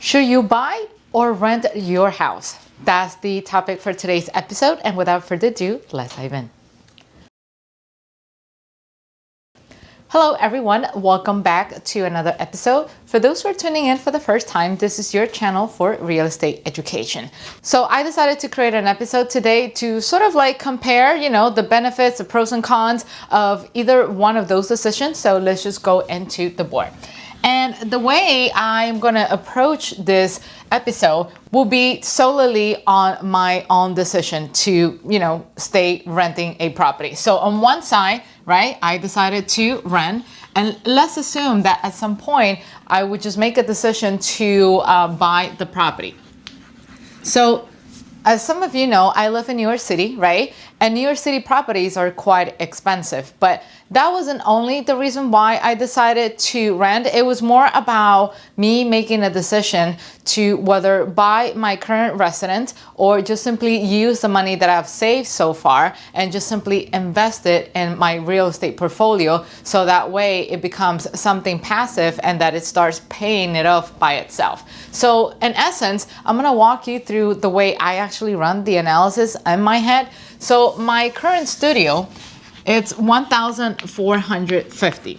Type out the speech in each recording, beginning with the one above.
Should you buy or rent your house? That's the topic for today's episode, and without further ado, let's dive in. Hello everyone, welcome back to another episode. For those who are tuning in for the first time, this is your channel for real estate education. So I decided to create an episode today to sort of like compare, the benefits, the pros and cons of either one of those decisions. So let's just go into the board. And the way I'm going to approach this episode will be solely on my own decision to, stay renting a property. So on one side, right, I decided to rent, and let's assume that at some point I would just make a decision to buy the property. So as some of you know, I live in New York City, right? And New York City properties are quite expensive, but that wasn't only the reason why I decided to rent. It was more about me making a decision to whether buy my current residence or just simply use the money that I've saved so far and just simply invest it in my real estate portfolio. So that way it becomes something passive and that it starts paying it off by itself. So in essence, I'm going to walk you through the way I actually run the analysis in my head. So my current studio, it's $1,450.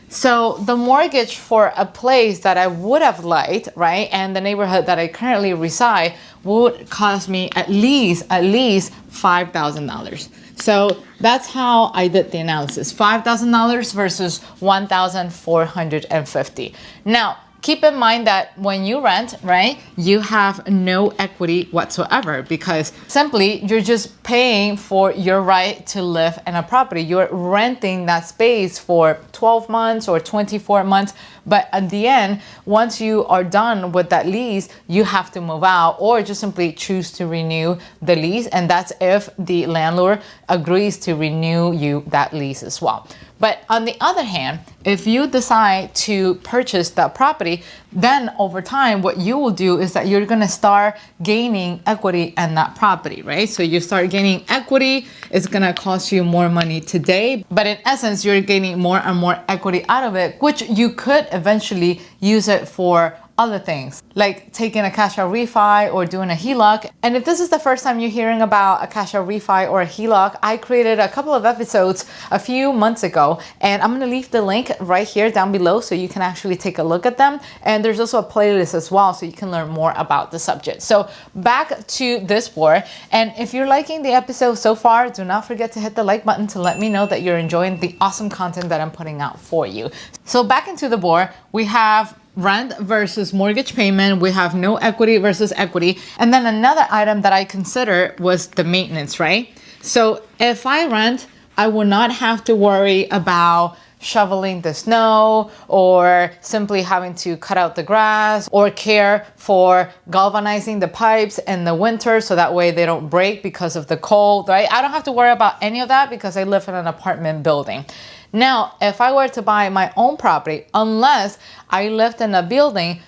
So the mortgage for a place that I would have liked, right, and the neighborhood that I currently reside would cost me at least $5,000. So that's how I did the analysis. $5,000 versus $1,450. Now, keep in mind that when you rent, right, you have no equity whatsoever because simply you're just paying for your right to live in a property. You're renting that space for 12 months or 24 months. But at the end, once you are done with that lease, you have to move out or just simply choose to renew the lease. And that's if the landlord agrees to renew you that lease as well. But on the other hand, if you decide to purchase that property, then over time, what you will do is that you're going to start gaining equity in that property, right? So you start gaining equity. It's going to cost you more money today, but in essence, you're gaining more and more equity out of it, which you could eventually use it for other things like taking a cash out refi or doing a HELOC. And if this is the first time you're hearing about a cash out refi or a HELOC, I created a couple of episodes a few months ago, and I'm going to leave the link right here down below so you can actually take a look at them. And there's also a playlist as well so you can learn more about the subject. So back to this board, and if you're liking the episode so far, do not forget to hit the like button to let me know that you're enjoying the awesome content that I'm putting out for you. So back into the board, we have rent versus mortgage payment. We have no equity versus equity. And then another item that I consider was the maintenance, right? So if I rent, I will not have to worry about shoveling the snow or simply having to cut out the grass or care for galvanizing the pipes in the winter so that way they don't break because of the cold, right? I don't have to worry about any of that because I live in an apartment building. Now, if I were to buy my own property, unless I lived in a building,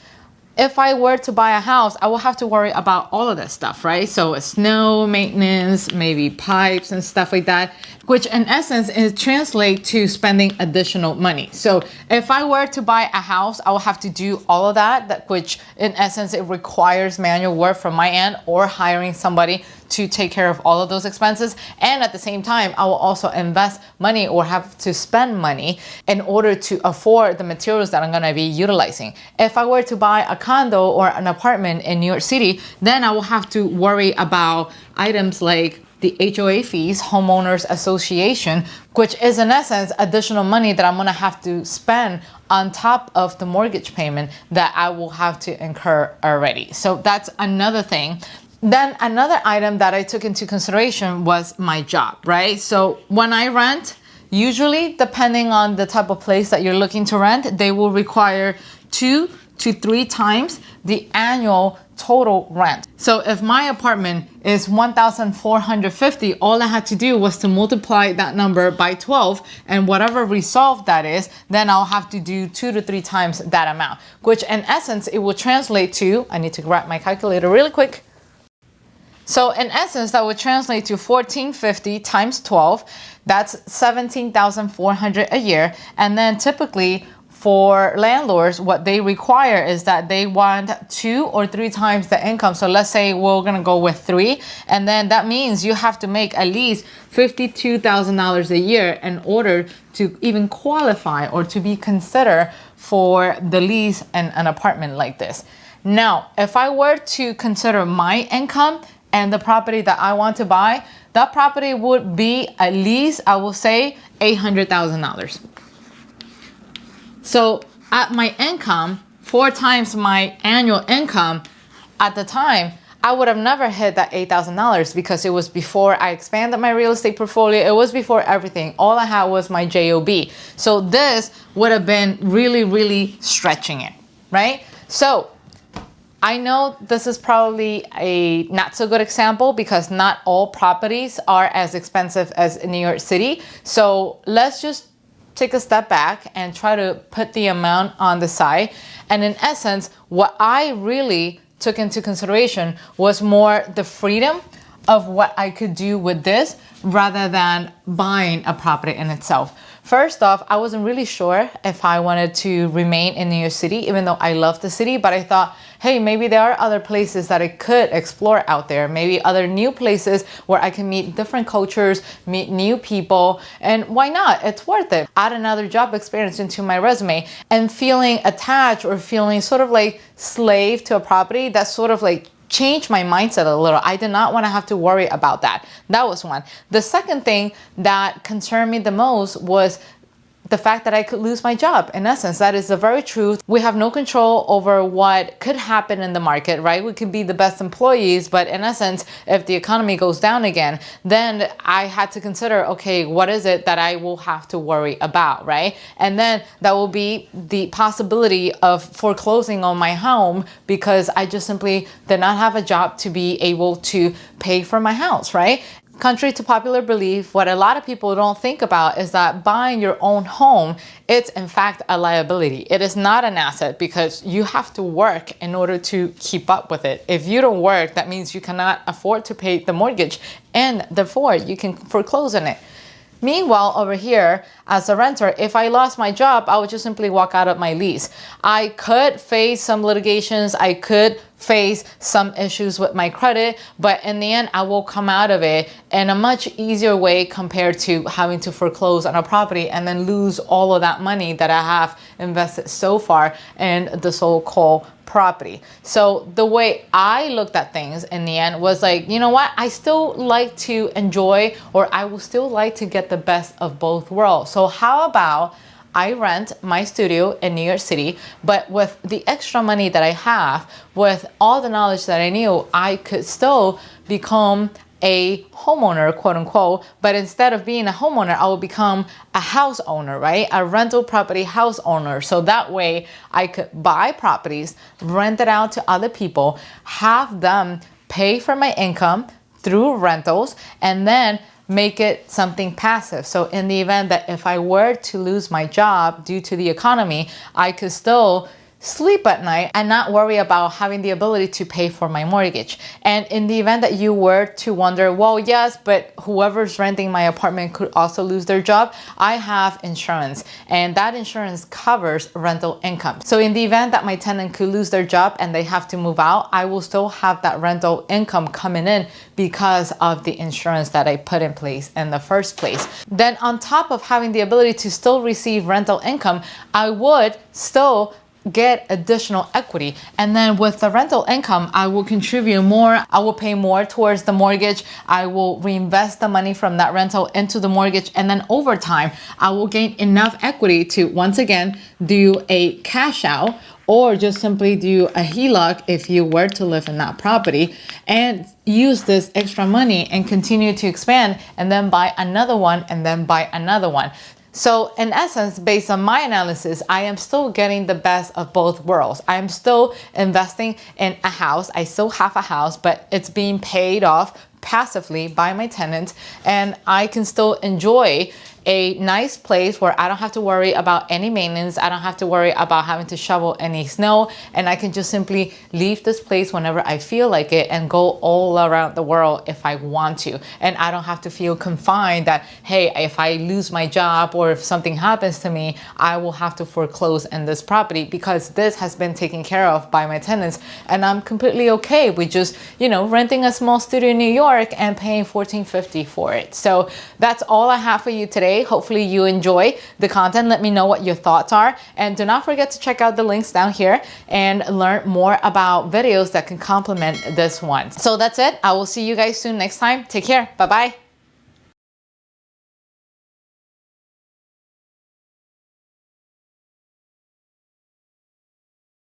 if I were to buy a house, I will have to worry about all of that stuff, right? So snow maintenance, maybe pipes and stuff like that, which in essence it translates to spending additional money. So if I were to buy a house, I will have to do all of that, which in essence it requires manual work from my end or hiring somebody to take care of all of those expenses. And at the same time, I will also invest money or have to spend money in order to afford the materials that I'm going to be utilizing. If I were to buy a condo or an apartment in New York City, then I will have to worry about items like the HOA fees, homeowners association, which is in essence additional money that I'm going to have to spend on top of the mortgage payment that I will have to incur already. So that's another thing. Then another item that I took into consideration was my job, right? So when I rent, usually depending on the type of place that you're looking to rent, they will require 2 to 3 times the annual total rent. So if my apartment is $1,450, all I had to do was to multiply that number by 12, and whatever resolve that is, then I'll have to do 2 to 3 times that amount, which in essence, it will translate to, I need to grab my calculator really quick. So in essence, that would translate to $1,450 times 12. That's $17,400 a year. And then typically for landlords, what they require is that they want 2 or 3 times the income. So let's say we're gonna go with 3, and then that means you have to make at least $52,000 a year in order to even qualify or to be considered for the lease in an apartment like this. Now, if I were to consider my income and the property that I want to buy, that property would be at least, I will say, $800,000. So at my income, 4 times my annual income at the time, I would have never hit that $8,000 because it was before I expanded my real estate portfolio. It was before everything. All I had was my JOB. So this would have been really, really stretching it, right? So I know this is probably a not so good example because not all properties are as expensive as in New York City. So let's just take a step back and try to put the amount on the side. And in essence, what I really took into consideration was more the freedom of what I could do with this rather than buying a property in itself. First off, I wasn't really sure if I wanted to remain in New York City, even though I love the city, but I thought, hey, maybe there are other places that I could explore out there. Maybe other new places where I can meet different cultures, meet new people, and why not? It's worth it. Add another job experience into my resume, and feeling attached or feeling sort of like slave to a property, that sort of like changed my mindset a little. I did not want to have to worry about that. That was one. The second thing that concerned me the most was the fact that I could lose my job. In essence, that is the very truth. We have no control over what could happen in the market, right? We could be the best employees, but in essence, if the economy goes down again, then I had to consider, okay, what is it that I will have to worry about, right? And then that will be the possibility of foreclosing on my home because I just simply did not have a job to be able to pay for my house, right? Contrary to popular belief, what a lot of people don't think about is that buying your own home, it's in fact a liability. It is not an asset because you have to work in order to keep up with it. If you don't work, that means you cannot afford to pay the mortgage and therefore you can foreclose on it. Meanwhile, over here, as a renter, if I lost my job, I would just simply walk out of my lease. I could face some litigations. I could face some issues with my credit, but in the end, I will come out of it in a much easier way compared to having to foreclose on a property and then lose all of that money that I have invested so far in the so-called property. So the way I looked at things in the end was like, you know what? I still like to enjoy, or I will still like to get the best of both worlds. So how about I rent my studio in New York City, but with the extra money that I have, with all the knowledge that I knew, I could still become a homeowner, quote unquote, but instead of being a homeowner, I will become a house owner, right? A rental property house owner. So that way I could buy properties, rent it out to other people, have them pay for my income through rentals, and then make it something passive. So in the event that if I were to lose my job due to the economy, I could still sleep at night and not worry about having the ability to pay for my mortgage. And in the event that you were to wonder, well, yes, but whoever's renting my apartment could also lose their job, I have insurance, and that insurance covers rental income. So in the event that my tenant could lose their job and they have to move out, I will still have that rental income coming in because of the insurance that I put in place in the first place. Then on top of having the ability to still receive rental income, I would still get additional equity. And then with the rental income, I will contribute more. I will pay more towards the mortgage. I will reinvest the money from that rental into the mortgage. And then over time, I will gain enough equity to once again do a cash out or just simply do a HELOC if you were to live in that property and use this extra money and continue to expand and then buy another one and then buy another one. So in essence, based on my analysis, I am still getting the best of both worlds. I am still investing in a house. I still have a house, but it's being paid off passively by my tenants, and I can still enjoy a nice place where I don't have to worry about any maintenance. I don't have to worry about having to shovel any snow, and I can just simply leave this place whenever I feel like it and go all around the world if I want to. And I don't have to feel confined that, hey, if I lose my job or if something happens to me, I will have to foreclose in this property, because this has been taken care of by my tenants, and I'm completely okay with just, you know, renting a small studio in New York and paying $14.50 for it. So that's all I have for you today. Hopefully you enjoy the content. Let me know what your thoughts are, and do not forget to check out the links down here and learn more about videos that can complement this one. So that's it. I will see you guys soon next time. Take care. Bye bye.